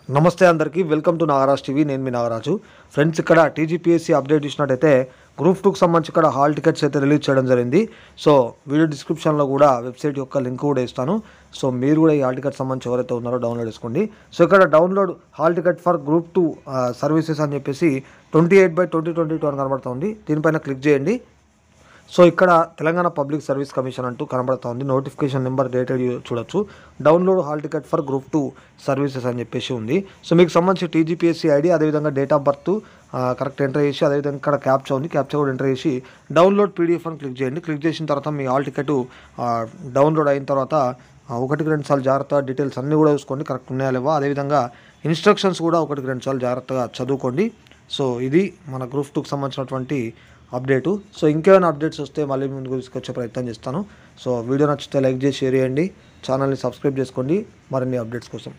నమస్తే అందరికీ welcome to Nagaraj TV. నేను మీ నాగరాజు. ఫ్రెండ్స్, ఇక్కడ టీజీపీఎస్సీ అప్డేట్ ఇచ్చినట్టయితే గ్రూప్ 2కి సంబంధించి ఇక్కడ హాల్ టికెట్స్ అయితే రిలీజ్ చేయడం జరిగింది. సో వీడియో డిస్క్రిప్షన్లో కూడా వెబ్సైట్ యొక్క లింక్ కూడా ఇస్తాను. సో మీరు కూడా ఈ హాల్ టికెట్ సంబంధించి ఎవరైతే ఉన్నారో డౌన్లోడ్ చేసుకోండి. సో ఇక్కడ download hall ticket for group 2 services అని చెప్పేసి 28/2022 అని కనబడుతుంది. దీనిపైన క్లిక్ చేయండి. సో ఇక్కడ తెలంగాణ పబ్లిక్ సర్వీస్ కమిషన్ అంటూ కనబడుతుంది. నోటిఫికేషన్ నెంబర్ డేటెడ్ చూడొచ్చు. Download hall ticket for group 2 services అని చెప్పేసి ఉంది. సో మీకు సంబంధించి టీజీపీఎస్సీ ఐడి, అదేవిధంగా date of birth correct enter చేసి, అదేవిధంగా ఇక్కడ క్యాప్చా ఉంది, క్యాప్చా కూడా ఎంటర్ చేసి డౌన్లోడ్ పీడిఎఫ్ అని క్లిక్ చేయండి. క్లిక్ చేసిన తర్వాత మీ హాల్ టికెట్ డౌన్లోడ్ అయిన తర్వాత 1-2 సార్లు జాగ్రత్తగా డీటెయిల్స్ అన్నీ కూడా చూసుకోండి, కరెక్ట్ ఉన్నాయా లేవా. అదేవిధంగా ఇన్స్ట్రక్షన్స్ కూడా 1-2 సార్లు జాగ్రత్తగా చదువుకోండి. సో ఇది మన గ్రూప్ 2కి సంబంధించినటువంటి అప్డేటు. సో ఇంకేమైనా అప్డేట్స్ వస్తే మళ్ళీ ముందుకు తీసుకొచ్చే ప్రయత్నం చేస్తాను. సో వీడియో నచ్చితే లైక్ చేసి షేర్ చేయండి, ఛానల్ని సబ్స్క్రైబ్ చేసుకోండి మరిన్ని అప్డేట్స్ కోసం.